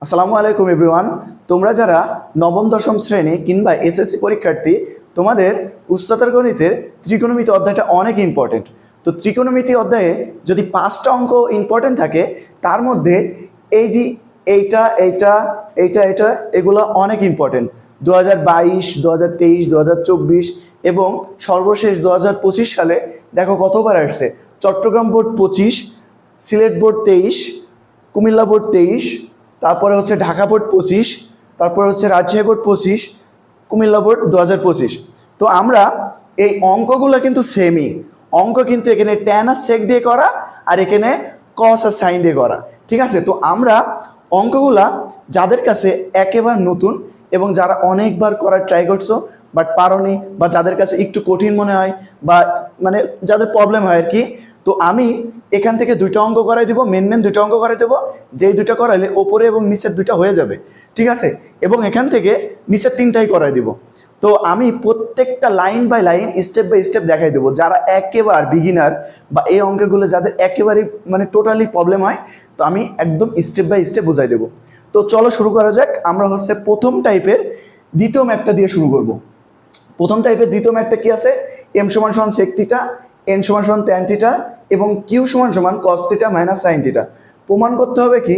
আসসালামু আলাইকুম এভরিওয়ান। তোমরা যারা নবম দশম শ্রেণী কিংবা এসএসসি পরীক্ষার্থী, তোমাদের উচ্চতর গণিতের ত্রিকোণমিতি অধ্যায়টা অনেক ইম্পর্টেন্ট। তো ত্রিকোণমিতি অধ্যায়ে যদি 5টা অঙ্ক ইম্পর্টেন্ট থাকে, তার মধ্যে এই যে এইটা এইটা এইটা এটা এগুলো অনেক ইম্পর্টেন্ট। 2022, 2023, 2024 এবং সর্বশেষ 2025 সালে দেখো কতবার আসছে। Chittagong board 25, Sylhet board 23, Comilla board 23, তারপরে হচ্ছে ঢাকা বোর্ড 25, তারপরে হচ্ছে রাজশাহী বোর্ড 25, কুমিল্লা বোর্ড 2025। তো আমরা এই অঙ্কগুলো কিন্তু সেমই অঙ্ক, কিন্তু এখানে ট্যান আর সেক দিয়ে করা আর এখানে কস আর সাইন দিয়ে করা, ঠিক আছে। তো আমরা অঙ্কগুলা যাদের কাছে একেবারে নতুন এবং যারা অনেকবার করার ট্রাই করছো বাট পারোনি, বা যাদের কাছে একটু কঠিন মনে হয় বা মানে যাদের প্রবলেম হয় আর কি, তো আমি এখান থেকে 2টা অঙ্ক করাই দেবো, মেন 2টা অঙ্ক করাই দেবো। যেই 2টা করাইলে ওপরে এবং নিচের 2টা হয়ে যাবে, ঠিক আছে। এবং এখান থেকে নিচের 3টাই করাই দিব। তো আমি প্রত্যেকটা line by line, step by step দেখাই দেবো। যারা একেবারে বিগিনার বা এই অঙ্কগুলো যাদের একেবারে মানে টোটালি প্রবলেম হয়, তো আমি একদম স্টেপ বাই স্টেপ বুঝাই দেবো। তো চলো শুরু করা যাক। আমরা হচ্ছে প্রথম টাইপের দ্বিতীয় ম্যাথটা দিয়ে শুরু করব। প্রথম টাইপের দ্বিতীয় ম্যাথটা কি আছে? m = sec theta, n = tan theta এবং q = cos theta minus sin theta. প্রমাণ করতে হবে কি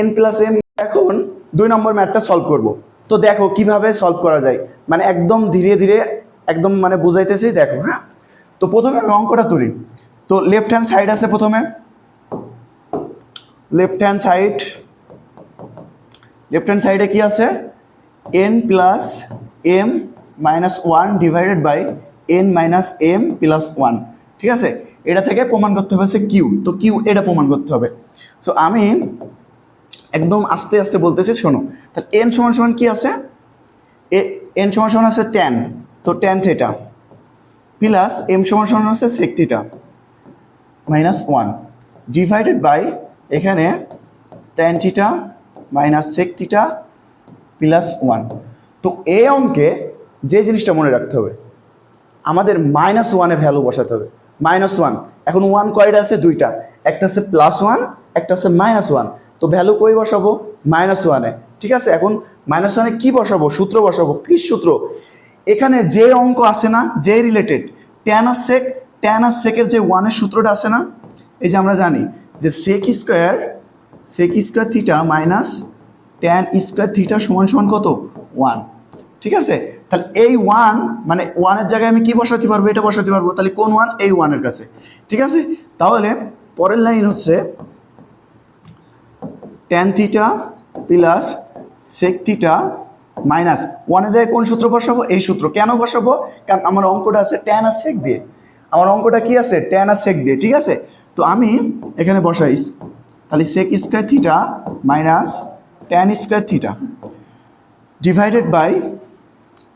n + m। এখন 2 নম্বর ম্যাথটা সলভ করব। তো দেখো কিভাবে সলভ করা যায়, মানে একদম ধীরে ধীরে একদম মানে বুঝাইতেছি, দেখো। হ্যাঁ, তো প্রথমে আমি অঙ্কটা তুলি। তো লেফট হ্যান্ড সাইড আছে, প্রথমে লেফট হ্যান্ড সাইডে কি আছে? n + m - 1 divided by n - m + 1, ঠিক আছে। এটা থেকে প্রমাণ করতে হবে কিউ। তো কিউ এটা প্রমাণ করতে হবে। সো আমি একদম আস্তে আস্তে বলতেছি, শোনো। তাহলে n = কি আছে? n = আছে tan, তো tan থিটা প্লাস m = আছে sec theta minus 1 divided by এখানে tan theta minus sec theta plus 1। তো এই অঙ্কে যে জিনিসটা মনে রাখতে হবে, আমাদের -1-এ ভ্যালু বসাতে হবে। -1, এখন 1 কয়টা আছে? 2টা, একটা আছে +1, একটা আছে -1। তো ভ্যালু কই বসাবো? -1-এ, ঠিক আছে। এখন -1-এ কি বসাবো? সূত্র বসাবো। কি সূত্র? এখানে যে অঙ্ক আছে না, যে রিলেটেড tan আর সেকের যে 1-এর সূত্রটা আছে না, এই যে আমরা জানি যে sec square theta minus tan square theta সমান কত? 1, ঠিক আছে। তাহলে এই 1 মানে 1-এর জায়গায় আমি কি বসাতে পারবো? এটা বসাতে পারবো। তাহলে কোন 1? এই 1-এর কাছে, ঠিক আছে। তাহলে পরের লাইন হচ্ছে tan theta plus sec theta minus 1-এর জায়গায় কোন সূত্র বসাবো? এই সূত্র। কেন বসাবো? কারণ আমার অঙ্কটা আছে tan আর sec দিয়ে। আমার অঙ্কটা কি আছে? tan আর sec দিয়ে, ঠিক আছে। তো আমি এখানে বসাই, তাহলে sec square theta minus tan square theta divided by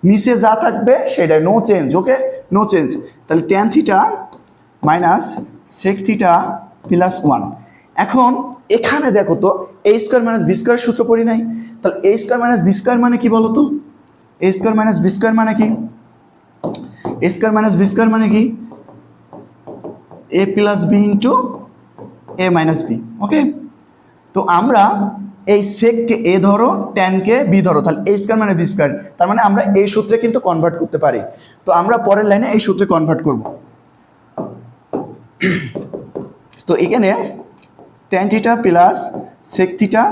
নিচে যা থাকবে সেটাই, no change, okay, no change. তাহলে tan theta minus sec theta plus 1। এখন এখানে দেখো তো a² - b² সূত্র পড়ি নাই? তাহলে a² - b² মানে কি বলো তো? a² - b² মানে কি? a² - b² মানে কি? a + b * a - b, ওকে। তো আমরা এই সেককে এ ধরো, ট্যানকে বি ধরো, তাহলে a² - b²। তার মানে আমরা এই সূত্রে কিন্তু কনভার্ট করতে পারি। তো আমরা পরের লাইনে এই সূত্রে কনভার্ট করব। তো এখানে tan theta plus sec theta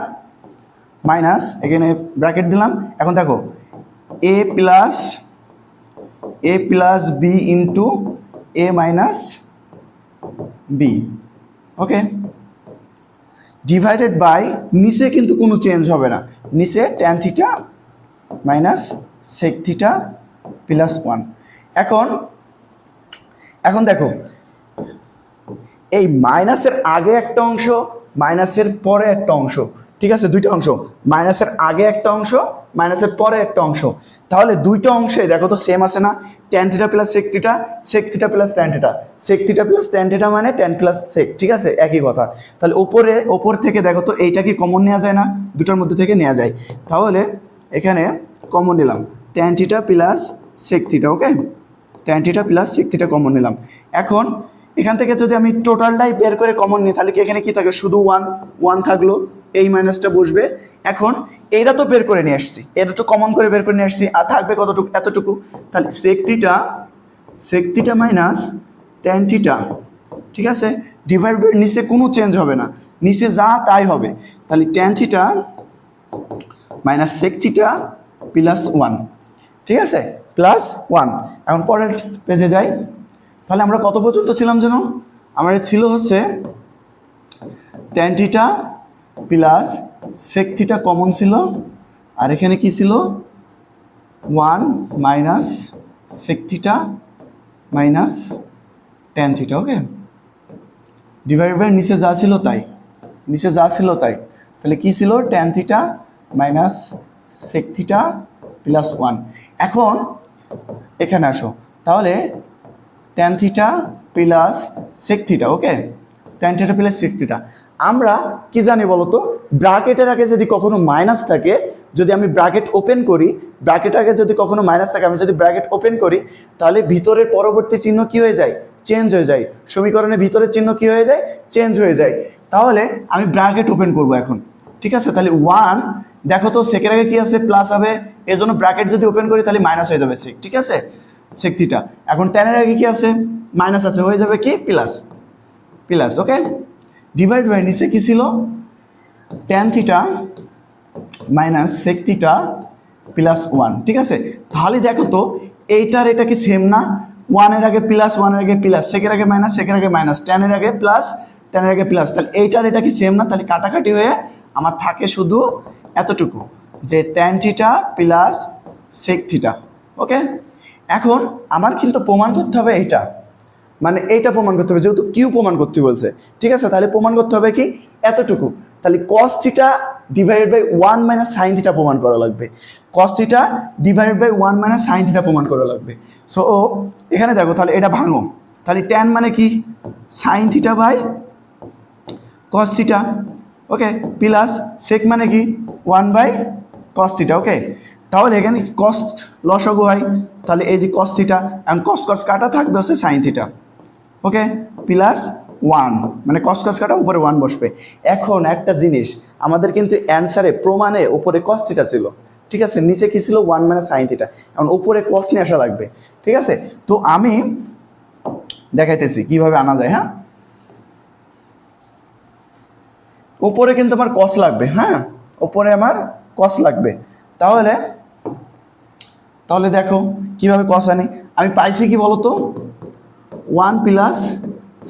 minus, এখানে ব্র্যাকেট দিলাম। এখন দেখো a + b * a - b, okay, divided by নিচে কিন্তু কোনো চেঞ্জ হবে না, নিচে tan theta minus sec theta plus 1। এখন দেখো এই মাইনাসের আগে একটা অংশ, মাইনাসের পরে একটা অংশ, ঠিক আছে। 2টা অংশ, মাইনাসের আগে একটা অংশ, মাইনাসের পরে একটা অংশ। তাহলে 2টা অংশে দেখো তো সেম আছে না? tan theta plus sec theta, sec theta plus tan theta, sec theta plus tan theta মানে tan প্লাস sec, ঠিক আছে, একই কথা। তাহলে ওপর থেকে দেখো তো এইটা কি কমন নেওয়া যায় না? 2টার মধ্যে থেকে নেওয়া যায়। তাহলে এখানে কমন নিলাম tan theta plus sec theta, okay, tan theta plus sec theta common নিলাম। এখন এখান থেকে যদি আমি টোটালটাই বের করে কমন নিই, তাহলে কি এখানে কি থাকে? শুধু 1 থাকলো, এই মাইনাসটা বসবে, এখন এইটা তো বের করে নিয়ে আসছি, এটা তো কমন করে বের করে নিয়ে আসছি, আর থাকবে কতটুকু, এতটুকু। তাহলে sec theta minus tan theta, ঠিক আছে, ডিভাইড বাই নিচে কোনো চেঞ্জ হবে না, নিচে যা তাই হবে। তাহলে tan theta minus sec theta plus 1, ঠিক আছে, প্লাস 1। এখন পরের পেজে যাই। তাহলে আমরা কত পর্যন্ত ছিলাম যেন? আমার ছিল হচ্ছে tan theta plus sec theta common ছিল, আর এখানে কি ছিল 1 minus sec theta minus tan theta, okay, divide by নিচে যা ছিল তাই, নিচে যা ছিল তাই। তাহলে কি ছিল tan theta minus sec theta plus 1। এখন এখানে আসো, তাহলে tan theta plus sec theta, okay, tan theta plus sec theta. আমরা কি জানি বলো তো, ব্র্যাকেটের আগে যদি কখনো মাইনাস থাকে, যদি আমি ব্র্যাকেট ওপেন করি, ব্র্যাকেটের আগে যদি কখনো মাইনাস থাকে, আমি যদি ব্র্যাকেট ওপেন করি, তাহলে ভিতরের পরবর্তী চিহ্ন কি হয়ে যায়? চেঞ্জ হয়ে যায়। সমীকরণের ভিতরের চিহ্ন কি হয়ে যায়? চেঞ্জ হয়ে যায়। তাহলে আমি ব্র্যাকেট ওপেন করব এখন, ঠিক আছে। তাহলে 1, দেখো তো সেকের আগে কি আছে? প্লাস হবে, এই জন্য ব্র্যাকেট যদি ওপেন করি তাহলে মাইনাস হয়ে যাবে সেক, ঠিক আছে, সেক থিটা। এখন ট্যানের আগে কি আছে? মাইনাস আছে, হয়ে যাবে কি plus, plus, okay, divide by নিচে কি ছিল? Tan theta minus sec theta plus 1, ঠিক আছে। তাহলে দেখো তো এইটার এটা কি সেম না? 1-এর আগে প্লাস, 1-এর আগে প্লাস, সেকের আগে মাইনাস, সেকের আগে মাইনাস, ট্যানের আগে প্লাস, ট্যানের আগে প্লাস। তাহলে এইটার এটা কি সেম না? তাহলে কাটাকাটি হয়ে আমার থাকে শুধু এতটুকু, যে tan theta plus sec theta, okay. এখন আমার কিন্তু প্রমাণ করতে হবে এইটা, মানে এইটা প্রমাণ করতে হবে, যেহেতু কিউ প্রমাণ করতে বলছে, ঠিক আছে। তাহলে প্রমাণ করতে হবে কি? এতটুকু। তাহলে cos theta divided by 1 minus sine theta প্রমাণ করা লাগবে, cos theta divided by 1 minus sine theta প্রমাণ করা লাগবে। সো এখানে দেখো, তাহলে এটা ভাঙো, তাহলে ট্যান মানে কি? Sine theta by cos theta, okay, plus sec মানে কি? 1 বাই কস থিটা, ওকে। তাহলে এখানে কস লসাগু হয়, তাহলে এই যে কস থিটা, এখন কস কস কাটা থাকবে হচ্ছে সাইন থিটা, ওকে, প্লাস 1, মানে কস কস কাটা উপরে 1 বসবে। এখন একটা জিনিস, আমাদের কিন্তু অ্যান্সারে প্রমাণে উপরে কস থিটা ছিল, ঠিক আছে, নিচে কি ছিল? 1 মানে সাইন থিটা। এখন উপরে কস নিয়ে আসা লাগবে, ঠিক আছে। তো আমি দেখাইতেছি কিভাবে আনা যায়। হ্যাঁ, উপরে কিন্তু আমার কস লাগবে, হ্যাঁ, উপরে আমার কস লাগবে। তাহলে তাহলে দেখো কিভাবে কস আনি। আমি পাইছি কি বলতো? 1 প্লাস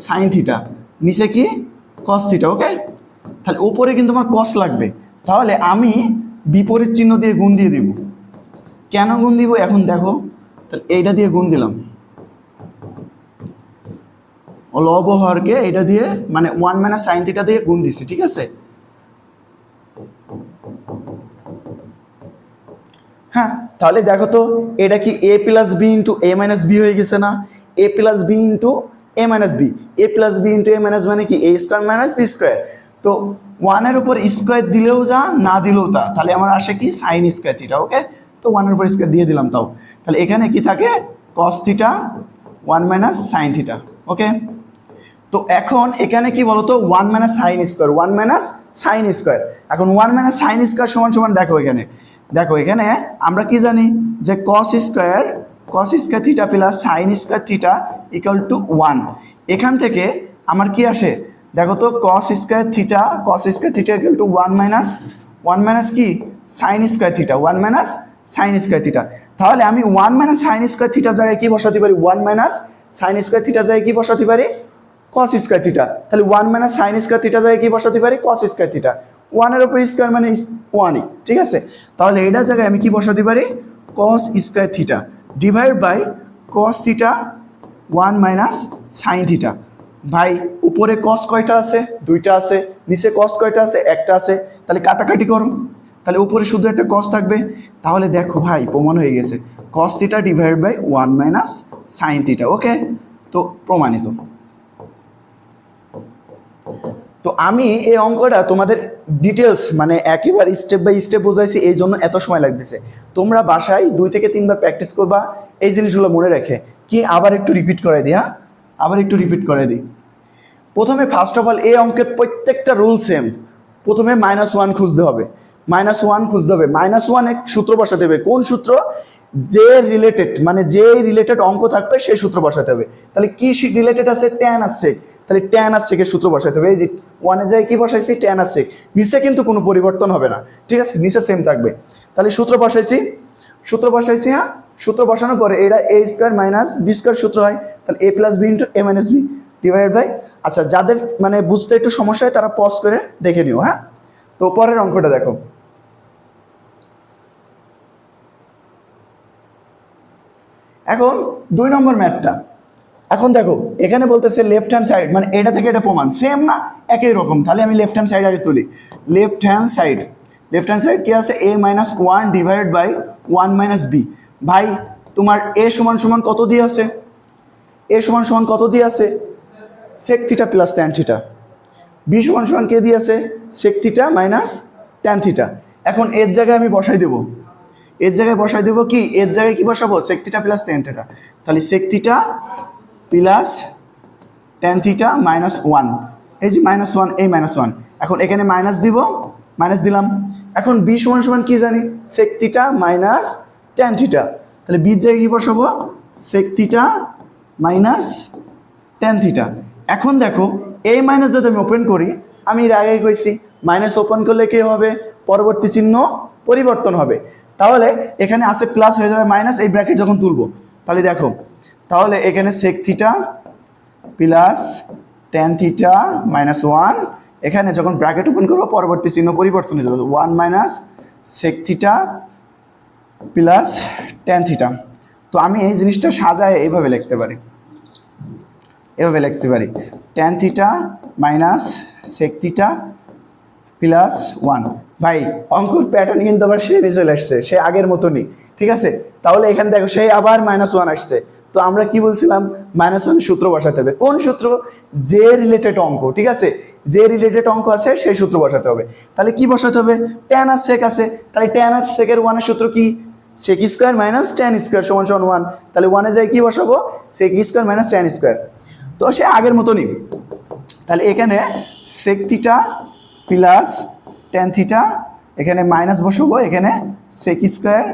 সাইন থিটা, নিচে কি? Cos theta, okay. তাহলে উপরে কিন্তু আমার কস লাগবে, তাহলে আমি বিপরীত চিহ্ন দিয়ে গুণ দিয়ে দিব। কেন গুণ দিব এখন দেখো, তাহলে এইটা দিয়ে গুণ দিলাম, লব হরকে এটা দিয়ে, মানে 1 মাইনাস সাইন থিটা দিয়ে গুণ দিচ্ছি, ঠিক আছে। হ্যাঁ, তাহলে দেখো তো এটা কি a plus b into a minus B হয়ে গেছে না? এ plus b into a minus B, A plus b into a minus মানে কি? A square minus B square. তো 1-এর উপর স্কোয়ার দিলেও যা, না দিলেও তা, তাহলে আমার আসে কি? Sine square theta, okay. তো 1-এর উপর স্কোয়ার দিয়ে দিলাম তাও। তাহলে এখানে কি থাকে? Cos theta 1 minus sine theta, okay. তো এখন এখানে কি বলতো? 1 minus sine square, 1 minus sine square. এখন 1 মাইনাস সাইন স্কোয়ার সমান সমান দেখো এখানে, দেখো এখানে আমরা কি জানি? যে cos square theta plus sine square theta equal to 1। এখান থেকে আমার কি আসে? দেখো তো, cos square theta equal to 1 minus কি? Sine square theta, 1 minus sine square theta. তাহলে আমি 1 মাইনাস সাইন স্কোয়ার থিটা জায়গায় কি বসাতে পারি? 1 মাইনাস সাইন স্কোয়ার থিটা জায়গায় কি বসাতে পারি? Cos square theta. তাহলে 1 মাইনাস সাইন স্কোয়ার থিটা জায়গায় কি বসাতে পারি? Cos square theta. 1-এর উপর স্কোয়ার মানে 1ই, ঠিক আছে। তাহলে এটার জায়গায় আমি কি বসাতে পারি? Cos square theta divide by cos theta 1 minus sine theta. ভাই উপরে কস কয়টা আছে? 2টা আছে। নিচে কস কয়টা আছে? 1টা আছে। তাহলে কাটাকাটি করো, তাহলে উপরে শুধু একটা কস থাকবে। তাহলে দেখো ভাই প্রমাণ হয়ে গেছে, cos theta divide by 1 minus sine theta, okay. তো প্রমাণিত। তো আমি এই অঙ্কটা তোমাদের ডিটেলস মানে একেবারে স্টেপ বাই স্টেপ বোঝাইছি, এই জন্য এত সময় লাগতেছে। তোমরা বাসায় 2 থেকে 3 বার প্র্যাকটিস করবা এই জিনিসগুলো মনে রেখে। কি আবার একটু রিপিট করে দিই, হ্যাঁ, আবার একটু রিপিট করে দিই। প্রথমে ফার্স্ট অফ অল এই অঙ্কের প্রত্যেকটা রুল সেম। প্রথমে -1 খুঁজতে হবে, -1 খুঁজতে হবে। -1 এক সূত্র বসাতে হবে। কোন সূত্র? যে রিলেটেড, মানে যে রিলেটেড অঙ্ক থাকবে সেই সূত্র বসাতে হবে। তাহলে কি রিলেটেড আছে? tan আর sec। তাহলে tan আর sec এর সূত্র বসাতে হবে। এই যে 1 এ যায় কি বসাইছি? tan আর sec। নিচে কিন্তু কোনো পরিবর্তন হবে না, ঠিক আছে, নিচে সেম থাকবে। তাহলে সূত্র বসাইছি, হ্যাঁ। সূত্র বসানোর পরে এটা a square minus b square সূত্র হয়। তাহলে a plus b into a minus b divided by, আচ্ছা যাদের মানে বুঝতে একটু সমস্যা হয় তারা পজ করে দেখে নিও, হ্যাঁ। তো পরের অঙ্কটা দেখো। এখন 2 নম্বর ম্যাথটা। এখন দেখো এখানে বলতেছে লেফট হ্যান্ড সাইড, মানে এটা থেকে এটা প্রমাণ সেম না, একই রকম। তাহলে আমি লেফট হ্যান্ড সাইড আগে তুলি। লেফট হ্যান্ড সাইড কি আছে? a minus 1 divided by 1 minus b। ভাই তোমার a সমান সমান কত দিয়ে আছে? a সমান সমান কত দিয়ে আছে? sec theta plus tan theta. b সমান সমান কে দিয়ে আছে? sec theta minus tan theta. এখন এর জায়গায় আমি বসাই দেবো, কি এর জায়গায় কি বসাবো? sec theta plus tan theta. তাহলে sec theta plus tan theta minus 1, এই যে -1, এই -1। এখন এখানে মাইনাস দিব, মাইনাস দিলাম। এখন b সমান সমান কি জানি? sec theta minus tan theta. তাহলে b এর জায়গায় কি বসাবো? sec theta minus tan theta. এখন দেখো এই মাইনাস যদি আমি ওপেন করি, আমি এর আগে কইছি মাইনাস ওপেন করলে কি হবে? পরবর্তী চিহ্ন পরিবর্তন হবে। তাহলে এখানে আসে প্লাস হয়ে যাবে মাইনাস, এই ব্র্যাকেট যখন তুলবো। তাহলে দেখো, তাহলে এখানে sec theta plus tan theta minus 1, এখানে যখন ব্র্যাকেট ওপেন করবো পরবর্তী চিহ্ন পরিবর্তন হয়ে যাবে 1 minus sec theta plus tan theta. তো আমি এই জিনিসটা সাজায় এইভাবে লিখতে পারি, tan theta minus sec theta plus 1। ভাই অঙ্কুর প্যাটার্ন কিন্তু আবার সে চলে আসছে, সে আগের মতনই, ঠিক আছে। তাহলে এখানে দেখো সেই আবার -1 আসছে। তো আমরা কি বলছিলাম? -1 সূত্র বসাতে হবে। কোন সূত্র? যে রিলেটেড অঙ্ক, ঠিক আছে, যে রিলেটেড অঙ্ক আছে সেই সূত্র বসাতে হবে। তাহলে কি বসাতে হবে? tan আর sec আছে, তাহলে tan আর sec এর 1 এর সূত্র কি? sec square minus tan square সমান 1। তাহলে 1 এ যায় কি বসাবো? sec square minus tan square. তো সে আগের মতনই। তাহলে এখানে sec theta plus tan theta, এখানে মাইনাস বসাবো, এখানে sec square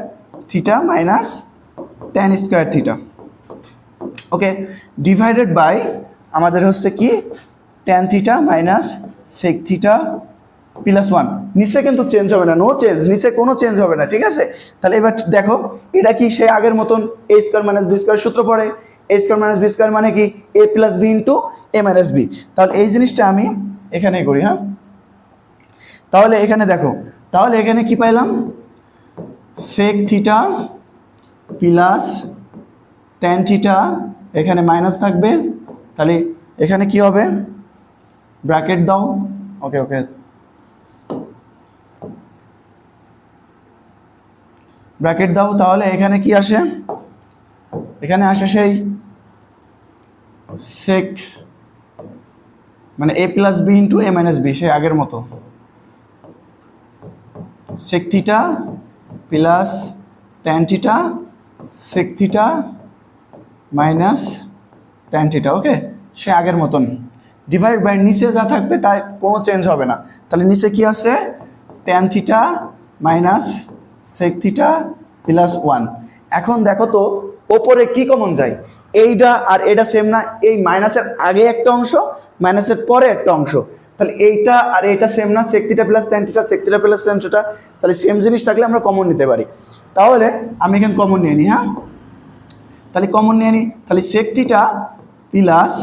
theta minus tan square theta, okay, divided by আমাদের হচ্ছে কি? tan theta minus sec theta plus 1। নিচে কিন্তু চেঞ্জ হবে না, নো চেঞ্জ, নিচে কোনো চেঞ্জ হবে না, ঠিক আছে। তাহলে এবার দেখো এটা কি সেই আগের মতন a square minus b square সূত্র পড়ে। a square minus b square মানে কি? a plus b into a minus b। তাহলে এই জিনিসটা আমি এখানেই করি, হ্যাঁ। তাহলে এখানে দেখো, তাহলে এখানে কি পাইলাম? sec theta plus tan theta, এখানে মাইনাস থাকবে। তাহলে এখানে কি হবে? ব্র্যাকেট দাও, ওকে, ব্র্যাকেট দাও। তাহলে এখানে কি আসে? এখানে আসে সেই sec মানে a plus b into a minus b, সেই আগের মতো sec theta plus tan theta sec theta minus tan theta, okay, সে আগের মতন। ডিভাইড বাই নিচে যা থাকবে তাই কোনো চেঞ্জ হবে না। তাহলে নিচে কি আছে? tan theta minus sec theta plus 1। এখন দেখো তো ওপরে কি কমন যায়? এইটা আর এটা সেম না? এই মাইনাসের আগে একটা অংশ, মাইনাসের পরে একটা অংশ। তাহলে এইটা আর এইটা সেম না? sec theta plus tan theta, sec theta plus tan theta. তাহলে সেম জিনিস থাকলে আমরা কমন নিতে পারি। তাহলে আমি এখানে কমন নিয়ে নিই, হ্যাঁ। তাহলে কমন নিয়ে নিই, তাহলে sec theta plus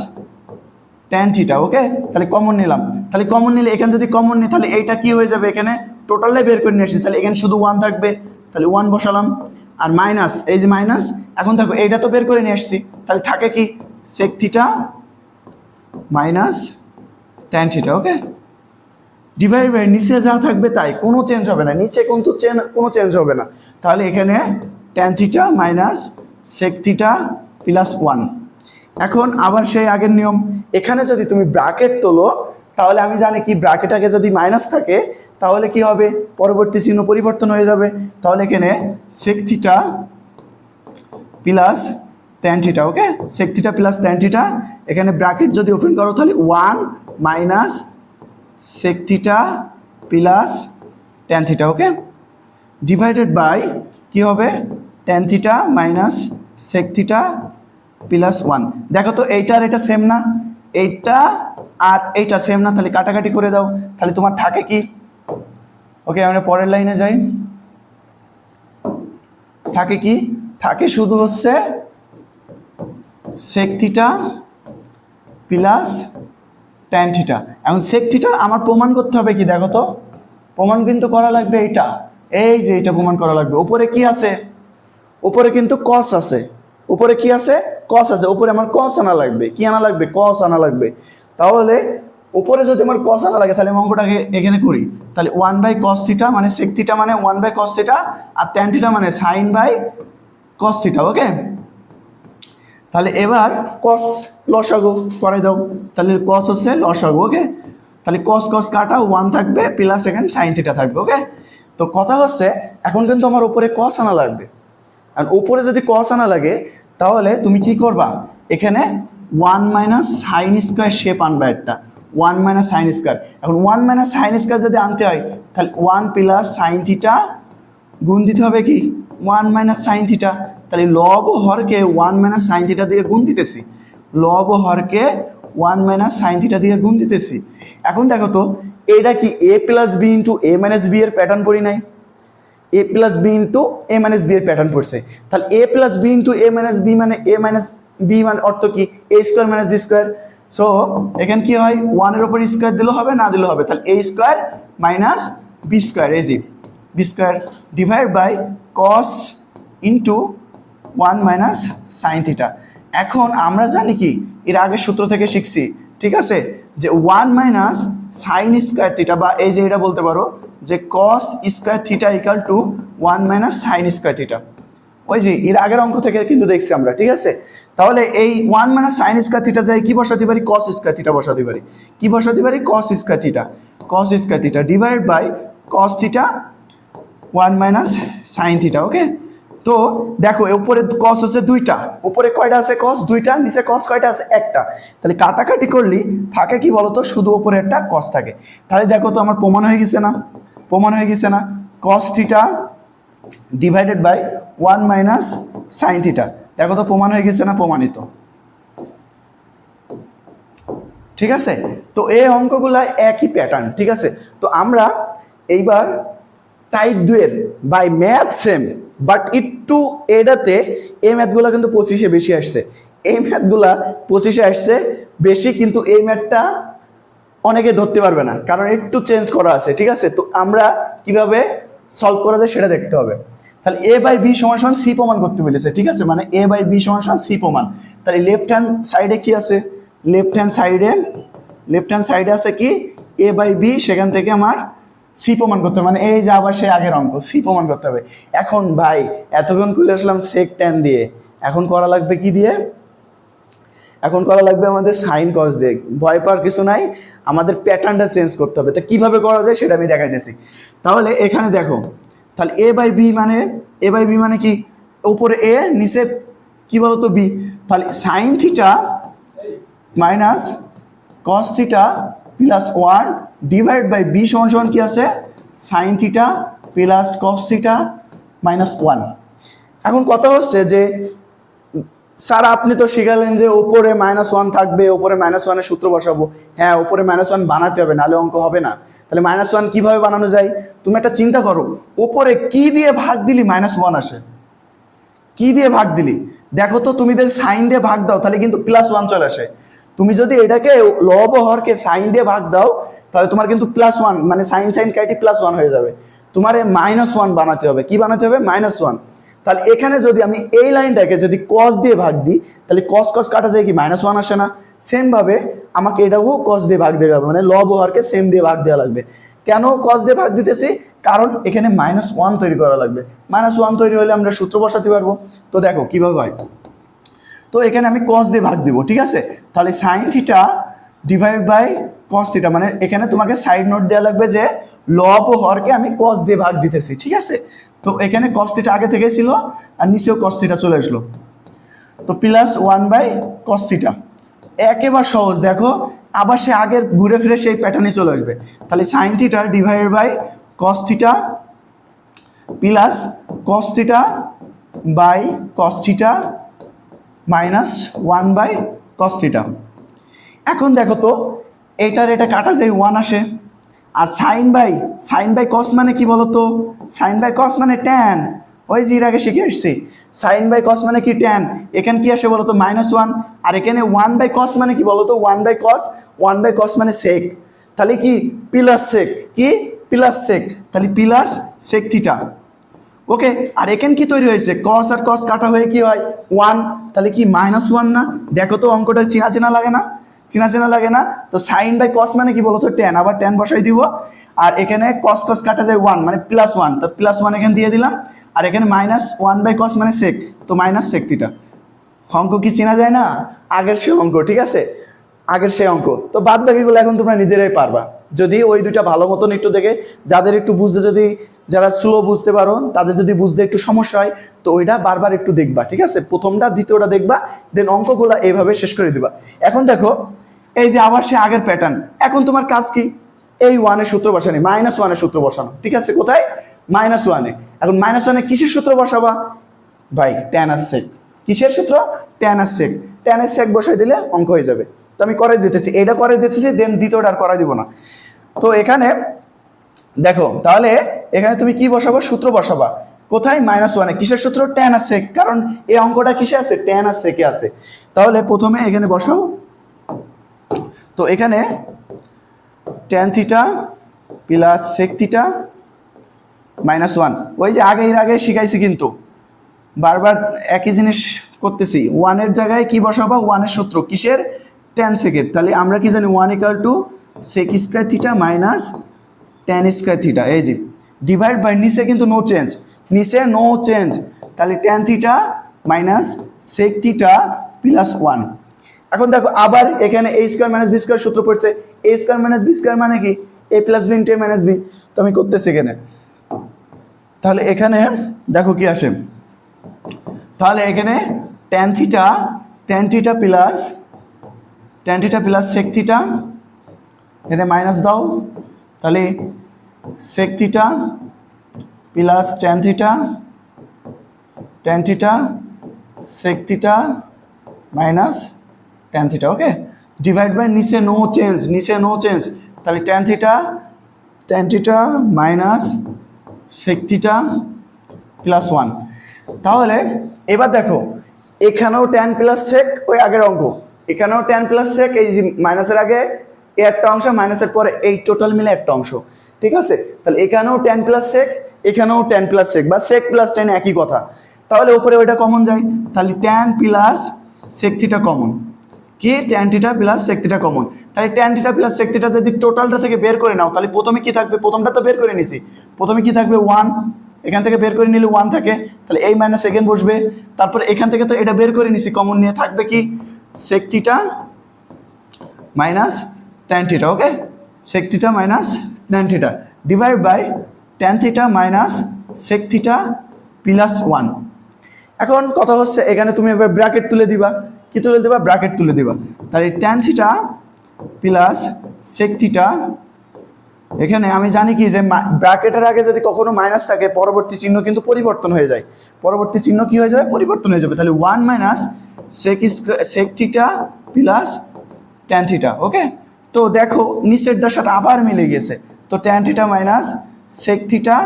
tan theta, okay. তাহলে কমন নিলাম। তাহলে কমন নিলে এখানে যদি কমন নিই তাহলে এইটা কি হয়ে যাবে? এখানে টোটালে বের করে নিয়ে আসছি, তাহলে এখানে শুধু 1 থাকবে। তাহলে 1 বসালাম, আর মাইনাস, এই যে মাইনাস। এখন দেখো এইটা তো বের করে নিয়ে আসছি, তাহলে থাকে কি? sec theta minus tan theta, okay, divide by নিচে যা থাকবে তাই, কোনো চেঞ্জ হবে না, নিচে কিন্তু কোনো চেঞ্জ হবে না। তাহলে এখানে tan theta minus sec theta plus 1। এখন আবার সেই আগের নিয়ম, এখানে যদি তুমি ব্র্যাকেট তোলো তাহলে আমি জানি কি ব্র্যাকেট আগে যদি মাইনাস থাকে তাহলে কি হবে? পরবর্তী চিহ্ন পরিবর্তন হয়ে যাবে। তাহলে এখানে sec theta plus tan theta, okay, sec theta plus tan theta, এখানে ব্র্যাকেট যদি ওপেন করো তাহলে 1 minus sec theta plus tan theta, okay, divided by কী হবে tan theta minus sec theta plus 1। দেখো তো এইটা আর এটা সেম না, এইটা আর এইটা সেম না, তাহলে কাটাকাটি করে দাও, তাহলে তোমার থাকে কি, ওকে আমরা পরের লাইনে যাই, থাকে কি, থাকে শুধু হচ্ছে sec theta plus tan theta. এখন সেক থিটা আমার প্রমাণ করতে হবে কি, দেখো তো প্রমাণ কিন্তু করা লাগবে এইটা, এই যে এইটা প্রমাণ করা লাগবে। উপরে কি আছে, উপরে কিন্তু কস আছে, উপরে কি আছে, কস আছে, উপরে আমার কস আনা লাগবে, কি আনা লাগবে, কস আনা লাগবে। তাহলে উপরে যদি আমার কস আনা লাগে তাহলে অঙ্কটাকে এখানে করি, তাহলে 1/cos থিটা মানে সেক থিটা মানে 1/cos থিটা, আর ট্যান থিটা মানে sin/cos থিটা, ওকে। তাহলে এবার কস লসাগু করে দাও, তাহলে কস হচ্ছে লসাগু, ওকে। তাহলে কস কস কাটা 1 থাকবে প্লাস এখানে সাইন থিটা থাকবে, ওকে। তো কথা হচ্ছে এখন কিন্তু আমার উপরে কস আনা লাগবে, আর উপরে যদি কস আনা লাগে তাহলে তুমি কি করবা, এখানে 1 মাইনাস সাইন স্কোয়ার শেপ আনবা একটা, 1 মাইনাস সাইন স্কোয়ার। এখন 1 মাইনাস সাইন স্কোয়ার যদি আনতে হয় তাহলে 1 প্লাস সাইন থিটা গুণ দিতে হবে কি 1 মাইনাস সাইন থিটা, তাহলে লব ও হরকে 1 মাইনাস সাইন থিটা দিয়ে গুণ দিতেছি, লব ও হরকে 1 মাইনাস সাইন থিটা দিয়ে গুণ দিতেছি। এখন দেখো তো এটা কি a plus b into a minus b এর প্যাটার্ন পড়ি নাই, a plus b into a minus b এর প্যাটার্ন পড়ছে, তাহলে a plus b into a minus b মানে এ মাইনাস বি মানে অর্থ কি a square minus B square. So এখানে কি হয় 1 এর উপর স্কোয়ার দিলেও হবে না দিলেও হবে, তাহলে এ স্কোয়ার মাইনাস বি স্কোয়ার, এই যে B square divide by cos into 1 minus sine theta. এখন আমরা জানি কি এর আগের সূত্র থেকে শিখছি, ঠিক আছে, যে 1 মাইনাস সাইন স্কোয়ার থিটা, বা এই যে এটা বলতে পারো যে cos square theta equal to 1 minus sine square theta, ওই যে এর আগের অঙ্ক থেকে কিন্তু দেখছি আমরা, ঠিক আছে। তাহলে এই 1 মাইনাস সাইন স্কোয়ার থিটা যাই কি বসাতে পারি, কস স্কোয়ার থিটা বসাতে পারি, কি বসাতে পারি, cos square theta, cos square theta divide by cos theta 1 minus sine theta, okay. তো দেখো উপরে কস আছে দুইটা, উপরে কয়টা আছে কস দুইটা, নিচে কস কয়টা আছে একটা, তাহলে কাটাকাটি করলি থাকে কি বলতো শুধু উপরে একটা কস থাকে। তাহলে দেখো তো আমার প্রমাণ হয়ে গেছে না, প্রমাণ হয়ে গেছে না, cos theta divided by 1 minus sine theta, দেখো তো প্রমাণ হয়ে গেছে না, প্রমাণিত, ঠিক আছে। তো এই অঙ্কগুলা একই প্যাটার্ন, ঠিক আছে। তো আমরা এইবার টাইপ 2 এর বাই ম্যাথ সেম, বাট একটু এটাতে এই ম্যাথগুলো কিন্তু 25-এ বেশি আসছে, এই ম্যাথগুলা 25-এ আসছে বেশি, কিন্তু এই ম্যাথটা অনেকে ধরতে পারবে না কারণ একটু চেঞ্জ করা আছে, ঠিক আছে। তো আমরা কিভাবে সলভ করা যায় সেটা দেখতে হবে। তাহলে এ বাই বি সমান সমান সি প্রমাণ করতে বলেছে, ঠিক আছে, মানে এ বাই বি সমান সমান সি প্রমাণ। তাহলে লেফট হ্যান্ড সাইডে কি আছে, লেফট হ্যান্ড সাইডে আছে কি এ বাই বি, সেখান থেকে আমার সি প্রমাণ করতে হবে, মানে এই যে আবার সে আগের অঙ্ক সি প্রমাণ করতে হবে। এখন ভাই এতক্ষণ করে আসলাম সেক ট্যান দিয়ে, এখন করা লাগবে কি দিয়ে, এখন করা লাগবে আমাদের সাইন কস দিয়ে। ভয় পাওয়ার কিছু নাই, আমাদের প্যাটার্নটা চেঞ্জ করতে হবে। তা কীভাবে করা যায় সেটা আমি দেখাইতেছি। তাহলে এখানে দেখো, তাহলে এ বাই বি মানে কি, উপরে এ নিচে কি বলতো বি, তাহলে sine theta minus cos theta plus 1 divide by B সমান সমান কি আছে sine theta plus cos theta minus 1। এখন কথা হচ্ছে যে স্যার আপনি তো শিখালেন যে ওপরে -1 থাকবে, ওপরে -1-এর সূত্র বসাবো। হ্যাঁ, ওপরে -1 বানাতে হবে, নাহলে অঙ্ক হবে না। তাহলে -1 কিভাবে বানানো যায়, তুমি একটা চিন্তা করো, ওপরে কি দিয়ে ভাগ দিলি -1 আসে, কি দিয়ে ভাগ দিলি, দেখো তো তুমি যদি সাইন দিয়ে ভাগ দাও তাহলে কিন্তু +1 চলে আসে। তুমি যদি এটাকে লব ও হরকে সাইন দিয়ে ভাগ দাও তাহলে তোমার কিন্তু +1 মানে সাইন কাটি +1 হয়ে যাবে। তোমার -1 বানাতে হবে, কি বানাতে হবে -1। তাহলে এখানে যদি আমি এই লাইনটাকে যদি কস দিয়ে ভাগ দিই তাহলে কস কস কাটা যায় কি -1 আসে না। সেম ভাবে আমাকে এটাও কস দিয়ে ভাগ দিতে হবে, মানে লব ও হরকে সেম দিয়ে ভাগ দেওয়া লাগবে। কেন কস দিয়ে ভাগ দিতেছি, কারণ এখানে -1 তৈরি করা লাগবে। -1 তৈরি হলে আমরা সূত্র বসাতে পারবো। তো দেখো কিভাবে হয়, তো এখানে আমি কস দিয়ে ভাগ দিব, ঠিক আছে। তাহলে sine theta divide by cos theta, মানে এখানে তোমাকে সাইড নোট দেওয়া লাগবে যে লব ও হরকে আমি কস দিয়ে ভাগ দিতেছি, ঠিক আছে। তো এখানে কস থিটা আগে থেকে ছিল আর নিচেও কস থিটা চলে আসলো, তো +1/cos থিটা। একেবারে সহজ, দেখো আবার সে আগের ঘুরে ফিরে সেই প্যাটার্নই চলে আসবে। তাহলে sine theta divided by cos theta plus cos theta by cos theta minus 1 by cos theta. এখন দেখো তো এটার এটা কাটা যায় 1 আসে, আর সাইন বাই কস মানে কি বলো তো? সাইন বাই কস মানে ট্যান, ওই যে এর আগে শিখে এসছি। সাইন বাই কস মানে কি? ট্যান। এখানে কি আসে বলো তো? -1। আর এখানে 1 বাই কস মানে কি বলো তো? 1 বাই কস মানে সেক, তাহলে কি প্লাস সেক, কি প্লাস সেক, তাহলে প্লাস সেক থিটা। ওকে, আর এখানে কি তৈরি হয়েছে? কস আর কস কাটা হয়ে কি হয়? 1, তাহলে কি -1 না? দেখো তো অঙ্কটা চেনা চেনা লাগে না? চেনা চেনা লাগে না? তো সাইন বাই কস মানে কি বলো তো? ট্যান, আবার ট্যান বসাই দিব। আর এখানে কস কস কাটা যায় 1 মানে +1, তো +1 এখানে দিয়ে দিলাম। আর এখানে -1 বাই কস মানে সেক, তো মাইনাস সেক থিটা। অঙ্ক কি চেনা যায় না? আগের সে অঙ্ক, ঠিক আছে, আগের সে অঙ্ক। তো বাদ বাকিগুলো এখন তোমরা নিজেরাই পারবা, যদি ওই দুইটা ভালো মতন একটু দেখে, যাদের একটু বুঝতে, যদি যারা স্লো বুঝতে পারো তাদের যদি বুঝতে একটু সমস্যা হয়, তো ওইটা বারবার একটু দেখবা, ঠিক আছে, প্রথমটা দ্বিতীয়টা দেখবা, দেন অঙ্কগুলো এইভাবে শেষ করে দিবা। এখন দেখো এই যে আবার সে আগের প্যাটার্ন। এখন তোমার কাজ কি? এই 1-এর সূত্র বসানো, -1-এর সূত্র বসানো, ঠিক আছে, কোথায়? -1-এ। এখন -1-এ কিসের সূত্র বসাবা ভাই? ট্যান আর সেক। কিসের সূত্র? ট্যান আর সেক। ট্যান আর সেক বসাই দিলে অঙ্ক হয়ে যাবে। তো আমি করে দিতেছি, এটা করে দিতেছি, দেন দ্বিতীয়টা আর করা দিব না। তো এখানে দেখো, তাহলে এখানে তুমি কি বসাবো? সূত্র বসাবা। কোথায়? -1-এ। কিসের সূত্র? ট্যান আর সেক, কারণ এই অঙ্কটা কিসে আছে? ট্যান আর সেকে আছে। তাহলে প্রথমে এখানে বসাও। তো এখানে tan theta plus sec theta -1, ওই যে এর আগে শিখাইছি, কিন্তু বারবার একই জিনিস করতেছি। 1-এর জায়গায় কি বসাবো? 1-এর সূত্র কিসের? ট্যান সেকের। তাহলে আমরা কি জানি? 1 = sec square theta minus tan square theta. এই যে ডিভাইড বাই, নিচে কিন্তু নো চেঞ্জ, নিচে নো চেঞ্জ, তাহলে tan theta minus sec theta +1। এখন দেখো আবার এখানে a² - b² সূত্র পড়ছে। a² - b² মানে কি? a + b * a - b। তো আমি করতেছি এখানে, তাহলে এখানে দেখো কি আসে। তাহলে এখানে tan theta plus sec theta, এখানে মাইনাস দাও, তাহলে sec theta plus tan theta sec theta minus tan theta. Okay, divide by, নিচে নো চেঞ্জ, তাহলে tan theta minus sec theta +1। তাহলে এবার দেখো এখানেও ট্যান প্লাস সেক, ওই আগের অঙ্ক, এখানেও ট্যান প্লাস সেক, এই যে মাইনাসের আগে এই একটা অংশ, মাইনাসের পরে এই টোটাল মিলে একটা অংশ, ঠিক আছে। তাহলে এখানেও ট্যান প্লাস সেক, এখানেও ট্যান প্লাস সেক, বা সেক প্লাস ট্যান একই কথা। তাহলে উপরে ওইটা কমন যায়, তাহলে tan plus sec theta common, কি tan theta plus sec theta common. তাহলে tan theta plus sec theta যদি টোটালটা থেকে বের করে নাও, তাহলে প্রথমে কি থাকবে? প্রথমটা তো বের করে নিছি, প্রথমে কি থাকবে? 1, এখান থেকে বের করে নিলে 1 থাকে, তাহলে এই মাইনাস সেকেন্ড বসবে। তারপরে এখান থেকে তো এটা বের করে নিছি, কমন নিয়ে থাকবে কি? Sec theta minus tan theta. Okay, sec theta minus tan theta divide by tan theta minus sec theta +1। এখন কথা হচ্ছে এখানে তুমি এবার ব্র্যাকেট তুলে দিবা। কি তুলে দিবা? ব্র্যাকেট তুলে দিবা। তাহলে tan theta plus sec theta, এখানে আমি জানি কি যে ব্র্যাকেটের আগে যদি কখনো মাইনাস থাকে, পরবর্তী চিহ্ন কিন্তু পরিবর্তন হয়ে যায়, পরবর্তী চিহ্ন কি হয়ে যাবে? পরিবর্তন হয়ে যাবে। তাহলে 1 minus sec theta plus tan theta. Okay, তো দেখো নিচেরটার সাথে আবার মিলে গেছে, তো tan theta minus sec theta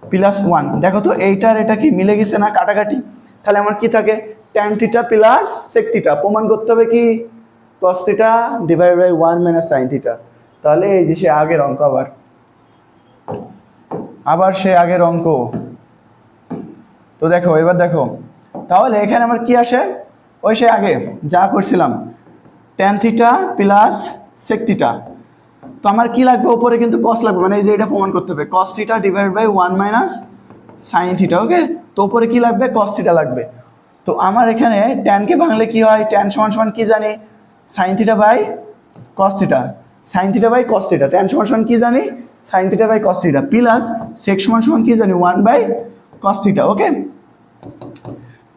+1। দেখো তো এইটার এটা কি মিলে গেছে না? কাটাকাটি। তাহলে আমার কি থাকে? Tan theta plus sec theta, প্রমাণ করতে হবে কি? Cos theta divide by 1 - sine theta. তাহলে এই যে সে আগের অঙ্ক, আবার সে আগের অঙ্ক। তো দেখো এবার দেখো, তাহলে এখানে আমার কি আসে? ওই সে আগে যা করছিলাম, tan theta plus sec theta. তো আমার কি লাগবে? উপরে কিন্তু কস লাগবে, মানে এই যে এটা প্রমাণ করতে হবে, cos theta divide by 1 - sine theta. Okay, তো উপরে কি লাগবে? কস থিটা লাগবে। তো আমার এখানে ট্যানকে ভাঙলে কি হয়? ট্যান সমান কি জানি? Sine theta by cos theta, sine theta by cos theta. Tan সমান কি জানি? Sine theta by cos theta, plus sec সমান কি জানি? 1/cos theta. ওকে,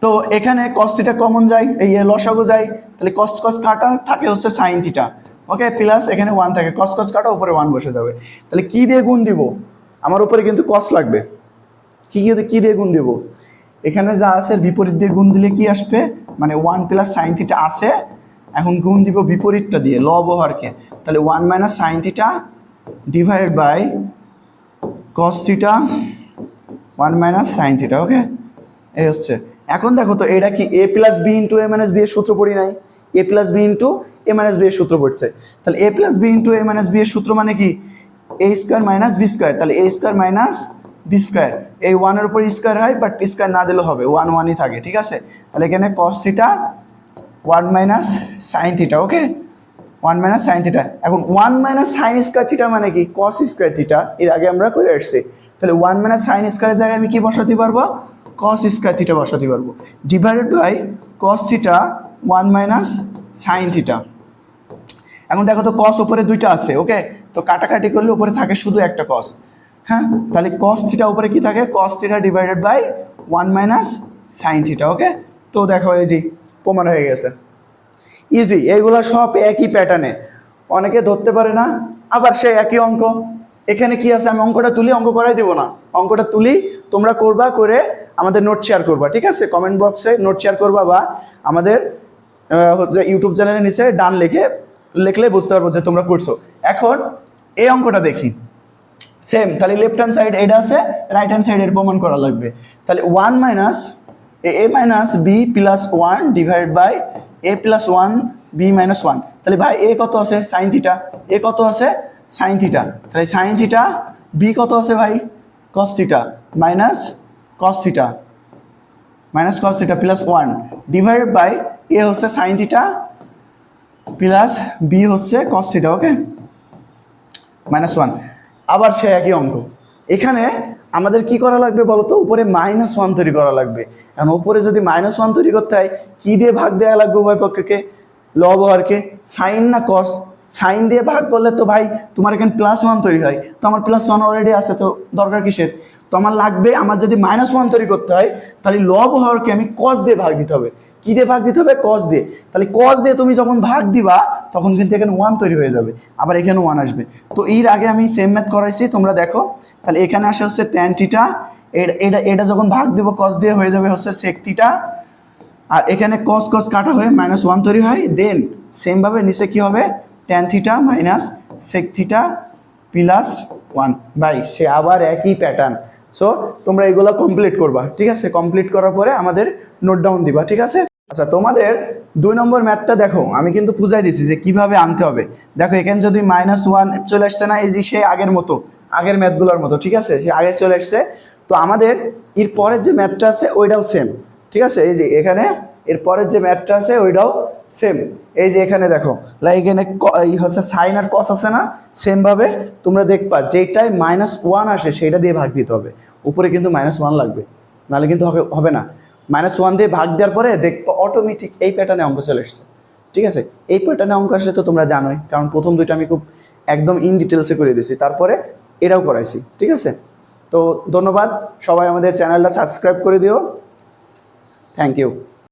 তো এখানে cos থিটা কমন যায়, এই লসাগু যায়, তাহলে cos কাটা থাকে হচ্ছে সাইন থিটা। ওকে, প্লাস এখানে 1 থাকে, cos কাটা উপরে 1 বসে যাবে। তাহলে কি দিয়ে গুণ দিব? আমার উপরে কিন্তু কস লাগবে। কি দিয়ে গুণ দেবো? এখানে যা আছে বিপরীত দিয়ে গুণ দিলে কি আসবে, মানে 1 প্লাস সাইন থিটা আছে, এখন গুণ দিব বিপরীতটা দিয়ে লব হরকে, তাহলে 1 minus sine theta divide by cos theta 1 minus sine theta. Okay, এই হচ্ছে। এখন দেখো তো এটা কি a plus b into a minus b এর সূত্র পড়ি নাই? A plus b into a minus b এর সূত্র পড়ছে। তাহলে a plus b into a minus b এর সূত্র মানে কি? A square minus B square. তাহলে এ স্কোয়ার মাইনাস বি স্কোয়ার, এই ওয়ানের উপর স্কোয়ার হয়, বাট স্কোয়ার না দিলেও হবে, 1 1ই থাকে। ঠিক আছে, তাহলে এখানে cos theta 1 minus sine theta. Okay, 1 minus sine theta. এখন 1 মাইনাস সাইন স্কোয়ার থিটা মানে কি? কস স্কোয়ার থিটা, এর আগে আমরা করে আসছি। তাহলে 1 মাইনাস সাইন স্কোয়ারের জায়গায় আমি কি বসাতে পারবো? কস স্কোয়ার থিটা বসাতে পারবো, divided by cos theta 1 minus sine theta. এখন দেখো তো কস উপরে দুইটা আছে। ওকে, তো কাটাকাটি করলে উপরে থাকে শুধু একটা কস। হ্যাঁ, তাহলে কস থিটা উপরে কি থাকে? Cos theta divided by 1 minus sine theta. Okay, তো দেখো এই যে প্রমাণ হয়ে গেছে। ইজি, এইগুলো সব একই প্যাটার্নে, অনেকে ধরতে পারে না, আবার সে একই অঙ্ক। এখানে কি আছে? আমি অঙ্কটা তুলি, অঙ্ক করাই দিব না, অঙ্কটা তুলি, তোমরা করবা, করে আমাদের নোট শেয়ার করবা। ঠিক আছে, কমেন্ট বক্সে নোট শেয়ার করবা, বা আমাদের হচ্ছে ইউটিউব চ্যানেলের নিচে ডান লিখলে বুঝতে পারবো যে তোমরা করছো। এখন এই অঙ্কটা দেখি, সেম। তাহলে লেফট হ্যান্ড সাইড এটা আছে, রাইট হ্যান্ড সাইড এর প্রমাণ করা লাগবে। তাহলে 1 minus A minus B plus 1 divide by A plus 1 B minus 1। তাহলে ভাই এ কত আছে? Sine theta. এ কত আছে? Sine theta. তাহলে সাইন থিটা, বি কত আছে ভাই? Cos theta, minus cos theta, minus cos theta plus 1 divided by a হচ্ছে সাইন থিটা প্লাস বি হচ্ছে কস থিটা। ওকে, মাইনাস 1। আবার সে একই অঙ্ক। এখানে আমাদের কি করা লাগবে বলতো? উপরে -1 তৈরি করা লাগবে। কারণ উপরে যদি -1 তৈরি করতে হয়, কি দিয়ে ভাগ দেওয়া লাগবে উভয় পক্ষকে? লব হরকে। সাইন না কস? সাইন দিয়ে ভাগ করলে তো ভাই তোমার এখানে +1 তৈরি হয়, তো আমার +1 অলরেডি আছে, তো দরকার কিসের? তো আমার লাগবে, আমার যদি -1 তৈরি করতে হয়, তাহলে লব হরকে আমি কস দিয়ে ভাগ দিতে হবে। কি দিয়ে ভাগ দিতে হবে? কস দিয়ে। তাহলে কস দিয়ে তুমি যখন ভাগ দিবা, তখন কিন্তু এখানে 1 তৈরি হয়ে যাবে, আবার এখানে 1 আসবে। তো এর আগে আমি সেম ম্যাথ করাইছি, তোমরা দেখো। তাহলে এখানে আসে হচ্ছে ট্যান থিটা, এটা যখন ভাগ দিব কস দিয়ে, হয়ে যাবে হচ্ছে সেক থিটা, আর এখানে কস কস কাটা হয়ে -1 তৈরি হয়। দেন সেমভাবে নিচে কি হবে? Tan theta minus sec theta plus 1 by, সে আবার একই প্যাটার্ন। সো তোমরা এগুলো কমপ্লিট করবা। ঠিক আছে, কমপ্লিট করার পরে আমাদের নোট ডাউন দিবা। ঠিক আছে, আচ্ছা তোমাদের 2 নম্বর ম্যাথটা দেখো, আমি কিন্তু বুঝাই দিছি যে কিভাবে আনতে হবে। দেখো এখানে যদি -1 চলে আসছে না, এই যে সে আগের মতো, আগের ম্যাথগুলোর মতো। ঠিক আছে, সে আগে চলে আসছে। তো আমাদের এর পরের যে ম্যাথটা আছে ওইটাও সেম। ঠিক আছে, এই যে এখানে এর পরের যে ম্যাথটা আছে ওইটাও সেম। এই যে এখানে দেখো, লাইক এখানে হচ্ছে সাইন আর কস আছে না, সেমভাবে তোমরা দেখবা যেটাই -1 আসে সেইটা দিয়ে ভাগ দিতে হবে। উপরে কিন্তু -1 লাগবে, নাহলে কিন্তু হবে না। -1 দিয়ে ভাগ দেওয়ার পরে দেখবো অটোমেটিক এই প্যাটার্নে অঙ্ক চলে এসছে। ঠিক আছে, এই প্যাটার্নে অঙ্ক আসলে তো তোমরা জানোই, কারণ প্রথম দুইটা আমি খুব একদম ইন ডিটেলসে করে দিয়েছি, তারপরে এটাও করাইছি। ঠিক আছে, তো ধন্যবাদ সবাই, আমাদের চ্যানেলটা সাবস্ক্রাইব করে দিও। Thank you.